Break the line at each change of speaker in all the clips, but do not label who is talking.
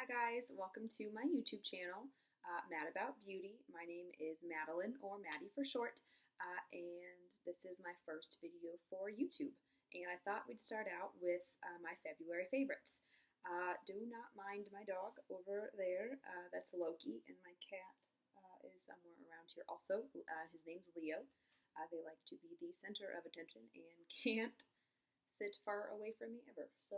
guys, welcome to my YouTube channel, MaddAboutBeauty. My name is Madeline, or Maddie for short, and this is my first video for YouTube. And I thought we'd start out with my February favorites. Do not mind my dog over there, that's Loki, and my cat is somewhere around here also. His name's Leo. They like to be the center of attention and can't sit far away from me ever. So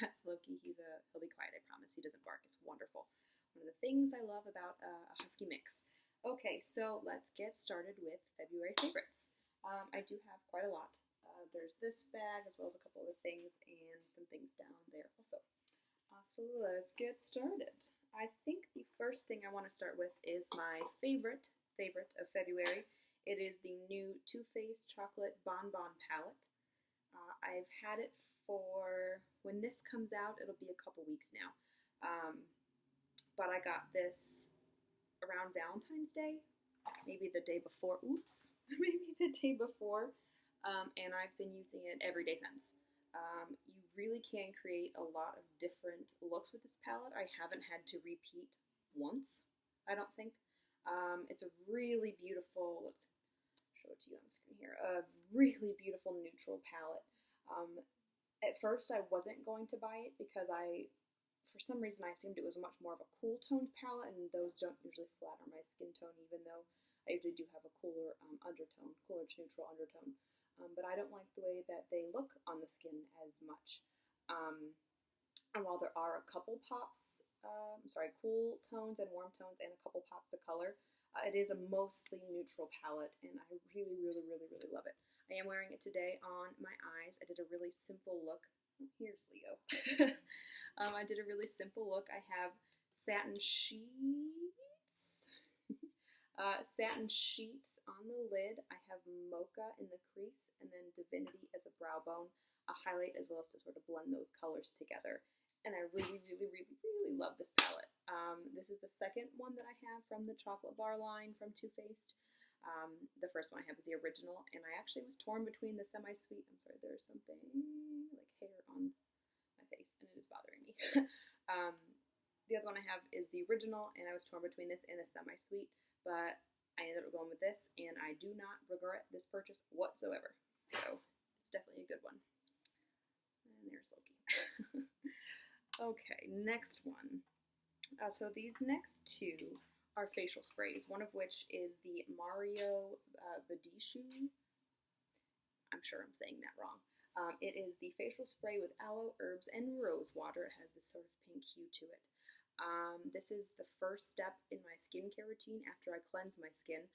that's Loki. He'll be quiet, I promise. He doesn't bark. It's wonderful. One of the things I love about a husky mix. Okay, so let's get started with February favorites. I do have quite a lot. There's this bag as well as a couple other things and some things down there also. So let's get started. I think the first thing I want to start with is my favorite of February. It is the new Too Faced Chocolate Bonbon Palette. I've had it for, when this comes out, it'll be a couple weeks now. But I got this around Valentine's Day, maybe the day before, maybe the day before, and I've been using it every day since. You really can create a lot of different looks with this palette. I haven't had to repeat once, I don't think. It's a really beautiful, let's show it to you on the screen here, a really beautiful neutral palette. At first I wasn't going to buy it because for some reason I assumed it was much more of a cool toned palette, and those don't usually flatter my skin tone, even though I usually do have a cooler undertone, cooler to neutral undertone. But I don't like the way that they look on the skin as much. And while there are a couple pops, cool tones and warm tones and a couple pops of color, it is a mostly neutral palette, and I really, really, really, really love it. I am wearing it today on my eyes. I did a really simple look. Here's Leo. I did a really simple look. I have satin sheets. Satin sheets on the lid. I have mocha in the crease, and then divinity as a brow bone, a highlight, as well as to sort of blend those colors together. And I really, really, really, really love this palette. This is the second one that I have from the chocolate bar line from Too Faced. The first one I have is the original, and I actually was torn between the semi-sweet, I'm sorry, there's something like hair on my face, and it is bothering me. The other one I have is the original, and I was torn between this and the semi-sweet, but I ended up going with this, and I do not regret this purchase whatsoever. So, it's definitely a good one. And there's Loki. Okay, next one. So these next two are facial sprays, one of which is the Badescu. I'm sure I'm saying that wrong. It is the facial spray with aloe, herbs, and rosewater. It has this sort of pink hue to it. This is the first step in my skincare routine after I cleanse my skin.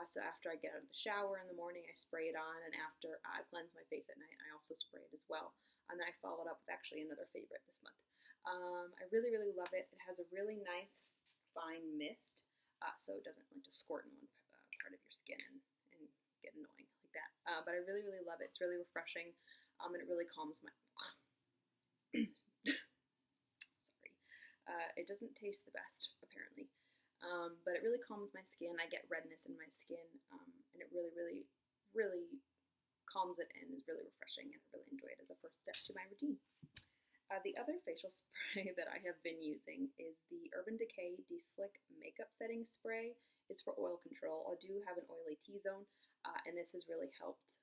So after I get out of the shower in the morning, I spray it on, and after I cleanse my face at night, I also spray it as well. And then I followed up with actually another favorite this month. I really, really love it. It has a really nice fine mist, so it doesn't like just squirt in one part of your skin and get annoying like that. But I really, really love it. It's really refreshing, and it really calms my... Sorry. It doesn't taste the best, apparently. But it really calms my skin. I get redness in my skin, and it really, really, really calms it and is really refreshing, and I really enjoy it as a first step to my routine. The other facial spray that I have been using is the Urban Decay De-Slick Makeup Setting Spray. It's for oil control. I do have an oily T-zone, and this has really helped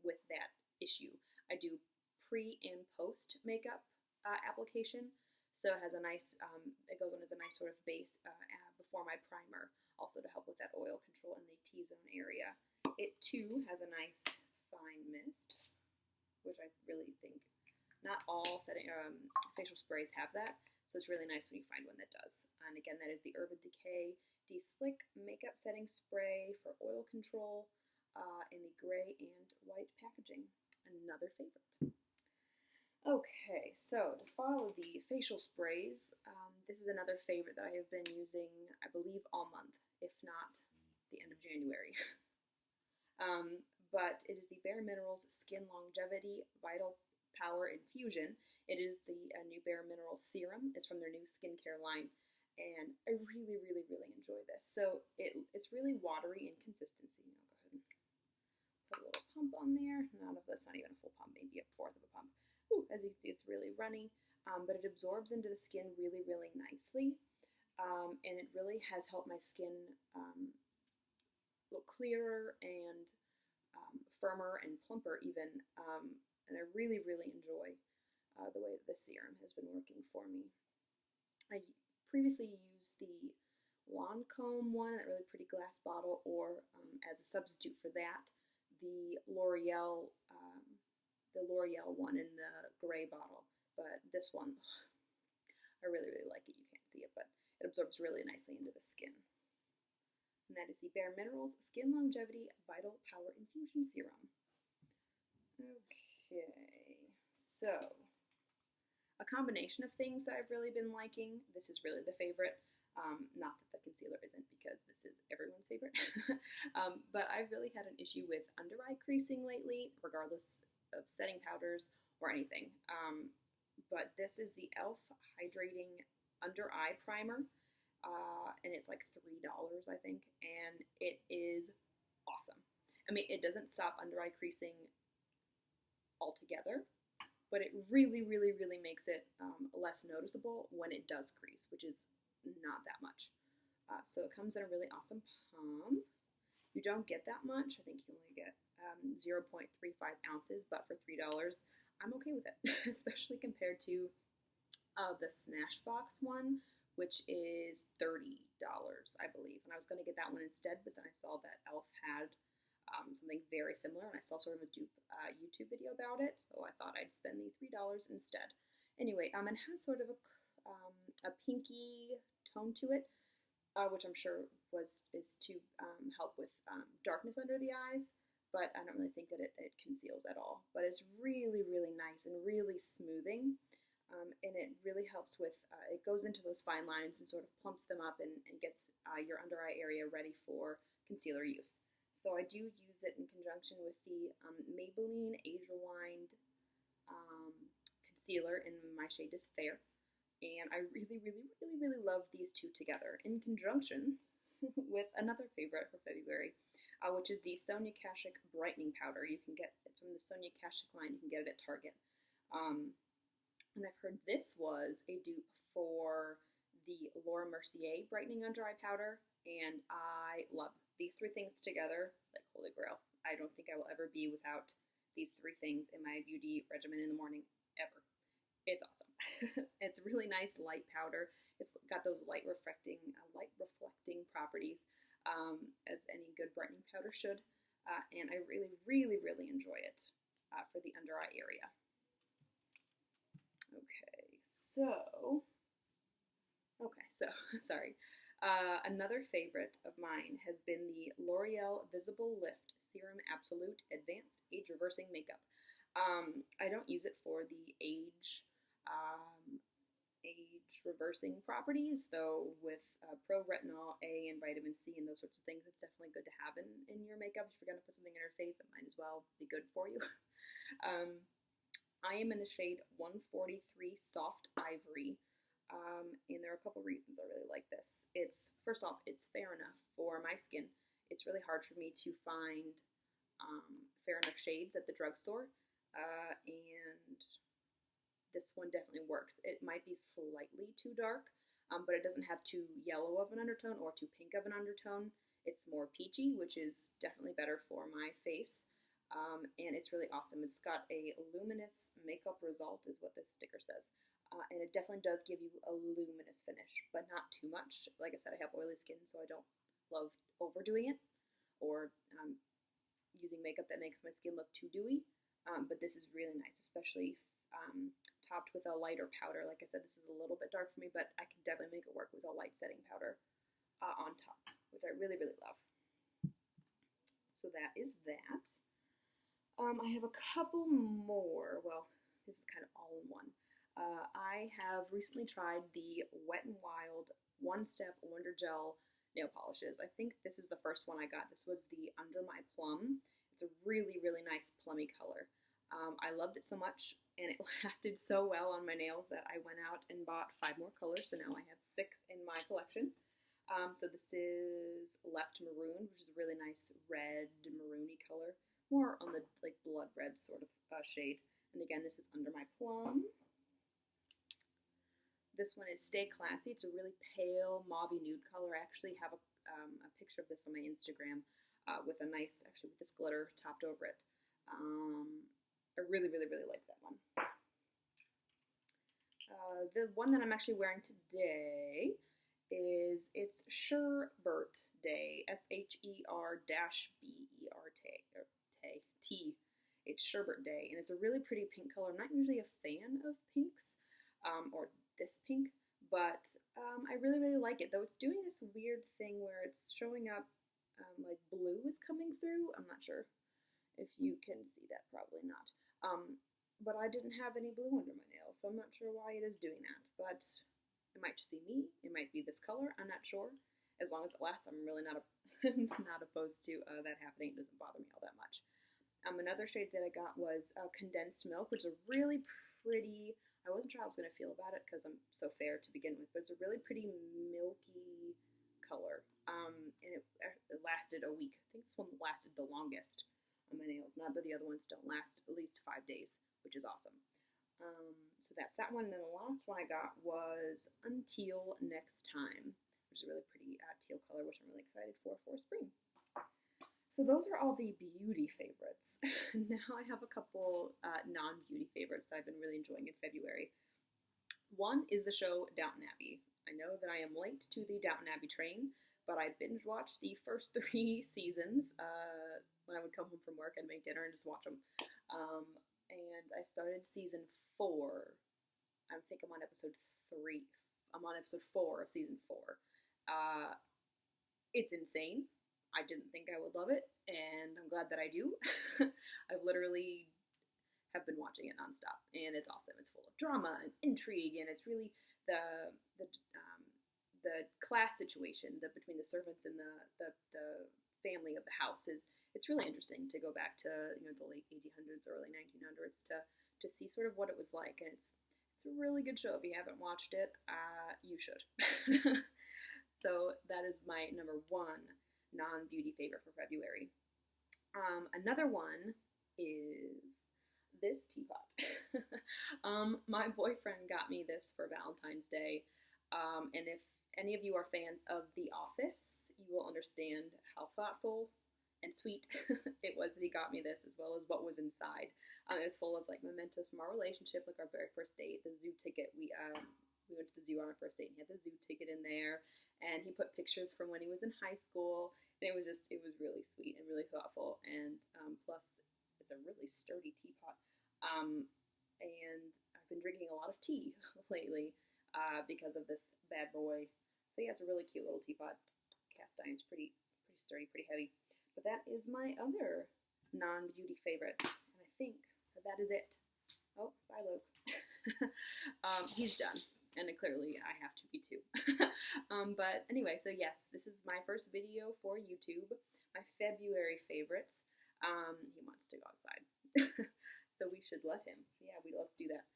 with that issue. I do pre and post makeup application, so it has a nice, it goes on as a nice sort of base before my primer, also to help with that oil control in the T-zone area. It too has a nice fine mist, which I really think not all facial sprays have that, so it's really nice when you find one that does. And again, that is the Urban Decay De-Slick Makeup Setting Spray for oil control in the gray and white packaging. Another favorite. Okay, so to follow the facial sprays, this is another favorite that I have been using, I believe, all month, if not the end of January. But it is the BareMinerals Skin Longevity Vital Power Infusion. It is the new BareMinerals Serum. It's from their new skincare line, and I really, really, really enjoy this. So it's really watery in consistency. I'll go ahead and put a little pump on there. Not even a full pump, maybe a fourth of a pump. Ooh, as you can see, it's really runny. but it absorbs into the skin really, really nicely, and it really has helped my skin look clearer and firmer and plumper even, and I really, really enjoy the way that this serum has been working for me. I previously used the Lancome one, that really pretty glass bottle, or as a substitute for that, the L'Oreal one in the gray bottle. But this one, I really, really like it. You can't see it, but it absorbs really nicely into the skin. And that is the BareMinerals Skin Longevity Vital Power Infusion Serum. Okay, so a combination of things that I've really been liking. This is really the favorite. Not that the concealer isn't, because this is everyone's favorite. But I've really had an issue with under eye creasing lately, regardless of setting powders or anything. But this is the e.l.f. Hydrating Under Eye Primer. And it's like $3, I think, and it is awesome. I mean, it doesn't stop under eye creasing altogether, but it really, really, really makes it less noticeable when it does crease, which is not that much. So it comes in a really awesome pump. You don't get that much. I think you only get 0.35 ounces, but for $3, I'm okay with it, especially compared to the Smashbox one, which is $30, I believe. And I was going to get that one instead, but then I saw that e.l.f. had something very similar, and I saw sort of a dupe YouTube video about it, so I thought I'd spend the $3 instead. Anyway, it has sort of a pinky tone to it, which I'm sure is to help with darkness under the eyes, but I don't really think that it conceals at all. But it's really, really nice and really smoothing. And it really helps with, it goes into those fine lines and sort of plumps them up and gets your under eye area ready for concealer use. So I do use it in conjunction with the Maybelline Age Rewind concealer in my shade is Fair. And I really, really, really, really love these two together in conjunction with another favorite for February, which is the Sonia Kashuk Brightening Powder. You can get, it's from the Sonia Kashuk line, you can get it at Target. And I've heard this was a dupe for the Laura Mercier Brightening Under Eye Powder, and I love these three things together, like holy grail. I don't think I will ever be without these three things in my beauty regimen in the morning, ever. It's awesome. It's really nice light powder. It's got those light reflecting properties, as any good brightening powder should, and I really, really, really enjoy it for the under eye area. So, sorry. Another favorite of mine has been the L'Oreal Visible Lift Serum Absolute Advanced Age Reversing Makeup. I don't use it for the age reversing properties, though with pro-retinol A and vitamin C and those sorts of things, it's definitely good to have in your makeup. If you're going to put something in your face, it might as well be good for you. I am in the shade 143 Soft Ivory, and there are a couple reasons I really like this. First off, it's fair enough for my skin. It's really hard for me to find fair enough shades at the drugstore, and this one definitely works. It might be slightly too dark, but it doesn't have too yellow of an undertone or too pink of an undertone. It's more peachy, which is definitely better for my face. And it's really awesome. It's got a luminous makeup result, is what this sticker says. And it definitely does give you a luminous finish, but not too much. Like I said, I have oily skin, so I don't love overdoing it or using makeup that makes my skin look too dewy. But this is really nice, especially topped with a lighter powder. Like I said, this is a little bit dark for me, but I can definitely make it work with a light setting powder on top, which I really, really love. So that is that. I have a couple more. Well, this is kind of all in one. I have recently tried the Wet n Wild One Step Wonder Gel nail polishes. I think this is the first one I got. This was the Under My Plum. It's a really, really nice plummy color. I loved it so much, and it lasted so well on my nails that I went out and bought 5 more colors, so now I have 6 in my collection. So this is Left Maroon, which is a really nice red maroony color, more on the like blood red sort of shade. And again, this is Under My Plum. This one is Stay Classy. It's a really pale mauve nude color. I actually have a picture of this on my Instagram with a nice, actually with this glitter topped over it. I really, really, really like that one. The one that I'm actually wearing today is, it's Sherbert Day, S-H-E-R-B-E-R-T. It's Sherbert Day, and it's a really pretty pink color. I'm not usually a fan of pinks, or this pink, but I really, really like it, though it's doing this weird thing where it's showing up like blue is coming through. I'm not sure if you can see that, probably not. But I didn't have any blue under my nails, so I'm not sure why it is doing that, but it might just be me. It might be this color. I'm not sure. As long as it lasts, I'm really not not opposed to that happening. It doesn't bother me all that much. Another shade that I got was Condensed Milk, which is a really pretty, I wasn't sure how I was going to feel about it because I'm so fair to begin with, but it's a really pretty milky color. And it lasted a week. I think this one lasted the longest on my nails. Not that the other ones don't last at least 5 days, which is awesome. So that's that one. And then the last one I got was Until Next Time, which is a really pretty teal color, which I'm really excited for spring. So those are all the beauty favorites. Now I have a couple non-beauty favorites that I've been really enjoying in February. One is the show Downton Abbey. I know that I am late to the Downton Abbey train, but I binge watched the first 3 seasons when I would come home from work. I'd make dinner and just watch them. And I started season 4. I think I'm on episode 3. I'm on episode 4 of season 4. It's insane. I didn't think I would love it, and I'm glad that I do. I've literally have been watching it nonstop, and it's awesome. It's full of drama and intrigue, and it's really the class situation between the servants and the family of the house it's really interesting to go back to the late 1800s, early 1900s to see sort of what it was like, and it's a really good show. If you haven't watched it, you should. So that is my number 1 non-beauty favorite for February. Another one is this teapot. My boyfriend got me this for Valentine's Day, and if any of you are fans of The Office, you will understand how thoughtful and sweet it was that he got me this, as well as what was inside. It was full of like mementos from our relationship, like our very first date, the zoo ticket. We went to the zoo on our first date, and he had the zoo ticket in there, and he put pictures from when he was in high school, and it was really sweet and really thoughtful, and plus it's a really sturdy teapot, and I've been drinking a lot of tea lately because of this bad boy. So yeah, it's a really cute little teapot. It's cast iron. It's pretty sturdy, pretty heavy. But that is my other non-beauty favorite, and I think that is it. Oh, bye, Luke. He's done. And clearly I have to be too. But anyway, so yes, this is my first video for YouTube. My February favorites. He wants to go outside. So we should let him. Yeah, let's do that.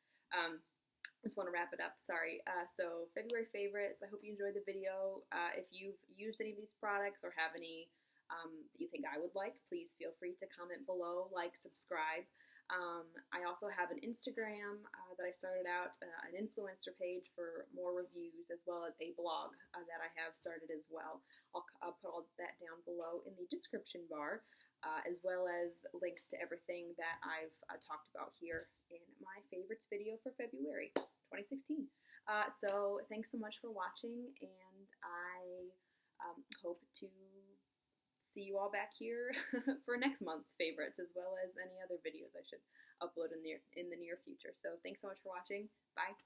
Just want to wrap it up. Sorry. So February favorites. I hope you enjoyed the video. If you've used any of these products or have any that you think I would like, please feel free to comment below, like, subscribe. I also have an Instagram that I started out, an influencer page for more reviews, as well as a blog that I have started as well. I'll put all that down below in the description bar, as well as links to everything that I've talked about here in my favorites video for February 2016. So thanks so much for watching, and I hope to see you all back here for next month's favorites, as well as any other videos I should upload in the near future. So thanks so much for watching. Bye.